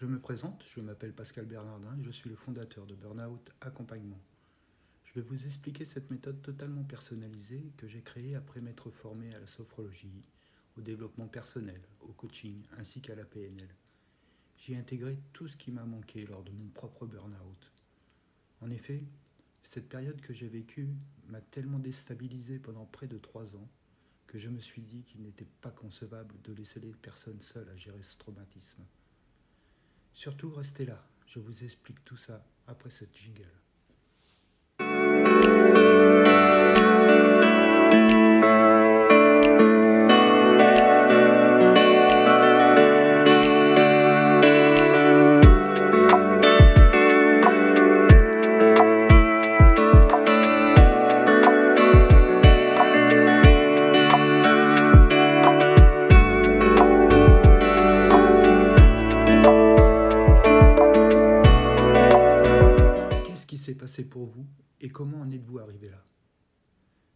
Je me présente, je m'appelle Pascal Bernardin et je suis le fondateur de Burnout Accompagnement. Je vais vous expliquer cette méthode totalement personnalisée que j'ai créée après m'être formé à la sophrologie, au développement personnel, au coaching ainsi qu'à la PNL. J'y ai intégré tout ce qui m'a manqué lors de mon propre burn-out. En effet, cette période que j'ai vécue m'a tellement déstabilisé pendant près de 3 ans que je me suis dit qu'il n'était pas concevable de laisser les personnes seules à gérer ce traumatisme. Surtout, restez là, je vous explique tout ça après cette jingle. Qu'est-ce qui s'est passé pour vous et comment en êtes-vous arrivé là?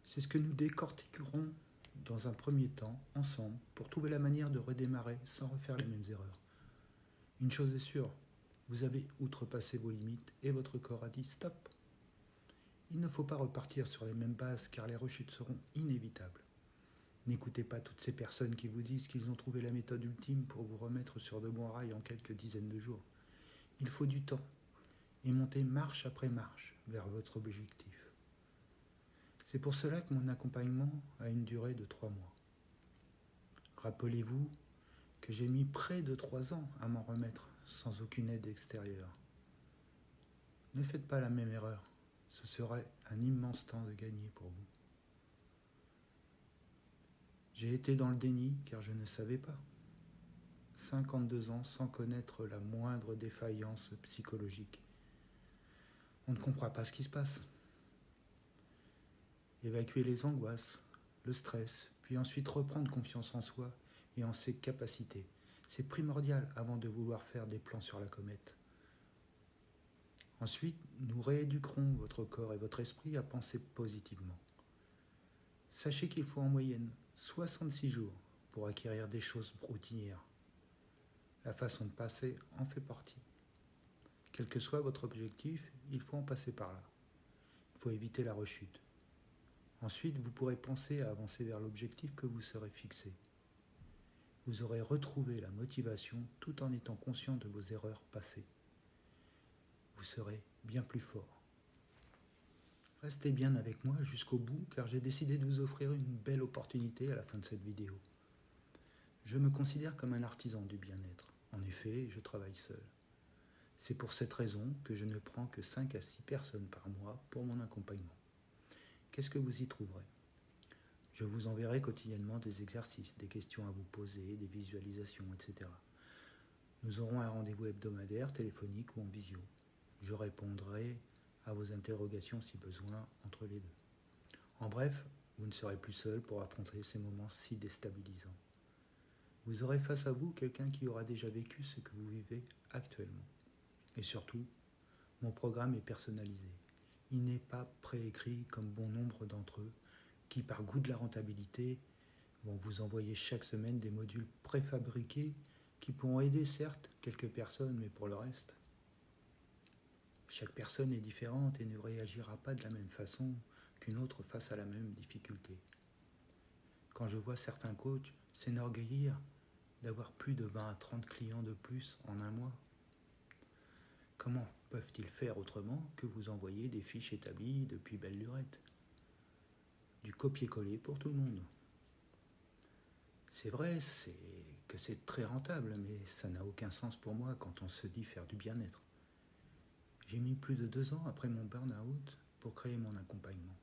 C'est ce que nous décortiquerons dans un premier temps, ensemble, pour trouver la manière de redémarrer sans refaire les mêmes erreurs. Une chose est sûre, vous avez outrepassé vos limites et votre corps a dit stop. Il ne faut pas repartir sur les mêmes bases car les rechutes seront inévitables. N'écoutez pas toutes ces personnes qui vous disent qu'ils ont trouvé la méthode ultime pour vous remettre sur de bons rails en quelques dizaines de jours. Il faut du temps et monter marche après marche vers votre objectif. C'est pour cela que mon accompagnement a une durée de 3 mois. Rappelez-vous que j'ai mis près de 3 ans à m'en remettre sans aucune aide extérieure. Ne faites pas la même erreur, ce serait un immense temps de gagner pour vous. J'ai été dans le déni car je ne savais pas. 52 ans sans connaître la moindre défaillance psychologique. On ne comprend pas ce qui se passe. Évacuer les angoisses, le stress, puis ensuite reprendre confiance en soi et en ses capacités. C'est primordial avant de vouloir faire des plans sur la comète. Ensuite, nous rééduquerons votre corps et votre esprit à penser positivement. Sachez qu'il faut en moyenne 66 jours pour acquérir des choses routinières. La façon de passer en fait partie. Quel que soit votre objectif, il faut en passer par là. Il faut éviter la rechute. Ensuite, vous pourrez penser à avancer vers l'objectif que vous serez fixé. Vous aurez retrouvé la motivation tout en étant conscient de vos erreurs passées. Vous serez bien plus fort. Restez bien avec moi jusqu'au bout car j'ai décidé de vous offrir une belle opportunité à la fin de cette vidéo. Je me considère comme un artisan du bien-être. En effet, je travaille seul. C'est pour cette raison que je ne prends que 5 à 6 personnes par mois pour mon accompagnement. Qu'est-ce que vous y trouverez? Je vous enverrai quotidiennement des exercices, des questions à vous poser, des visualisations, etc. Nous aurons un rendez-vous hebdomadaire, téléphonique ou en visio. Je répondrai à vos interrogations si besoin entre les deux. En bref, vous ne serez plus seul pour affronter ces moments si déstabilisants. Vous aurez face à vous quelqu'un qui aura déjà vécu ce que vous vivez actuellement. Et surtout, mon programme est personnalisé. Il n'est pas préécrit comme bon nombre d'entre eux qui, par goût de la rentabilité, vont vous envoyer chaque semaine des modules préfabriqués qui pourront aider certes quelques personnes, mais pour le reste. Chaque personne est différente et ne réagira pas de la même façon qu'une autre face à la même difficulté. Quand je vois certains coachs s'enorgueillir d'avoir plus de 20 à 30 clients de plus en un mois, comment peuvent-ils faire autrement que vous envoyer des fiches établies depuis belle lurette? Du copier-coller pour tout le monde. C'est vrai, que c'est très rentable, mais ça n'a aucun sens pour moi quand on se dit faire du bien-être. J'ai mis plus de 2 ans après mon burn-out pour créer mon accompagnement.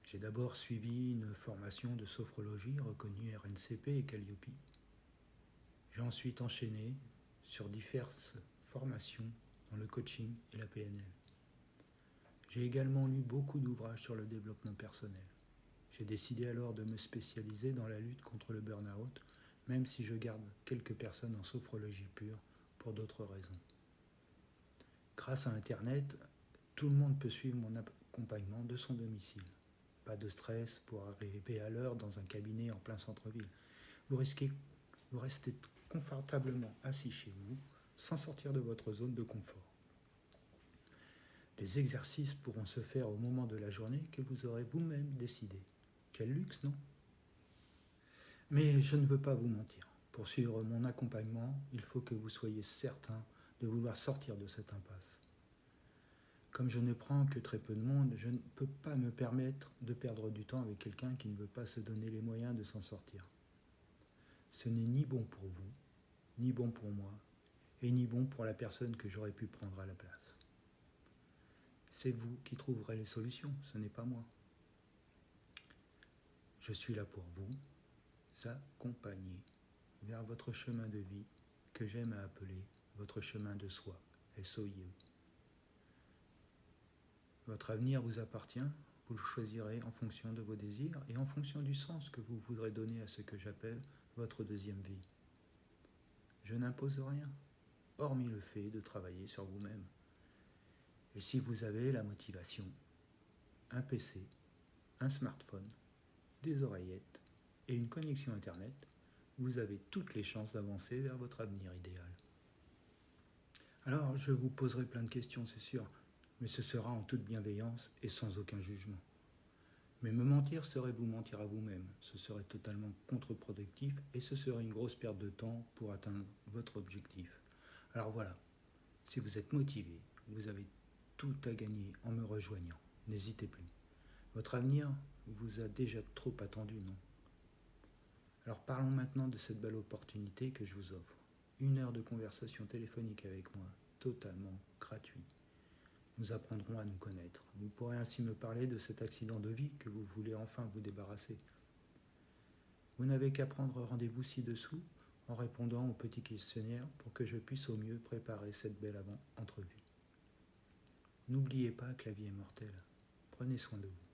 J'ai d'abord suivi une formation de sophrologie reconnue RNCP et Calliope. J'ai ensuite enchaîné sur diverses formations dans le coaching et la PNL. J'ai également lu beaucoup d'ouvrages sur le développement personnel. J'ai décidé alors de me spécialiser dans la lutte contre le burn-out, même si je garde quelques personnes en sophrologie pure pour d'autres raisons. Grâce à Internet, tout le monde peut suivre mon accompagnement de son domicile. Pas de stress pour arriver à l'heure dans un cabinet en plein centre-ville. Vous restez confortablement assis chez vous, sans sortir de votre zone de confort. Les exercices pourront se faire au moment de la journée que vous aurez vous-même décidé. Quel luxe, non? Mais je ne veux pas vous mentir. Pour suivre mon accompagnement, il faut que vous soyez certain de vouloir sortir de cette impasse. Comme je ne prends que très peu de monde, je ne peux pas me permettre de perdre du temps avec quelqu'un qui ne veut pas se donner les moyens de s'en sortir. Ce n'est ni bon pour vous, ni bon pour moi, et ni bon pour la personne que j'aurais pu prendre à la place. C'est vous qui trouverez les solutions, ce n'est pas moi. Je suis là pour vous accompagner vers votre chemin de vie que j'aime à appeler votre chemin de soi, SOIE. Votre avenir vous appartient, vous le choisirez en fonction de vos désirs et en fonction du sens que vous voudrez donner à ce que j'appelle votre deuxième vie. Je n'impose rien, hormis le fait de travailler sur vous-même. Et si vous avez la motivation, un PC, un smartphone, des oreillettes et une connexion Internet, vous avez toutes les chances d'avancer vers votre avenir idéal. Alors, je vous poserai plein de questions, c'est sûr, mais ce sera en toute bienveillance et sans aucun jugement. Mais me mentir serait vous mentir à vous-même, ce serait totalement contre-productif et ce serait une grosse perte de temps pour atteindre votre objectif. Alors voilà, si vous êtes motivé, vous avez tout à gagner en me rejoignant, n'hésitez plus. Votre avenir vous a déjà trop attendu, non? Alors parlons maintenant de cette belle opportunité que je vous offre. 1 heure de conversation téléphonique avec moi, totalement gratuit. Nous apprendrons à nous connaître. Vous pourrez ainsi me parler de cet accident de vie que vous voulez enfin vous débarrasser. Vous n'avez qu'à prendre rendez-vous ci-dessous en répondant au petit questionnaire pour que je puisse au mieux préparer cette belle entrevue. N'oubliez pas que la vie est mortelle. Prenez soin de vous.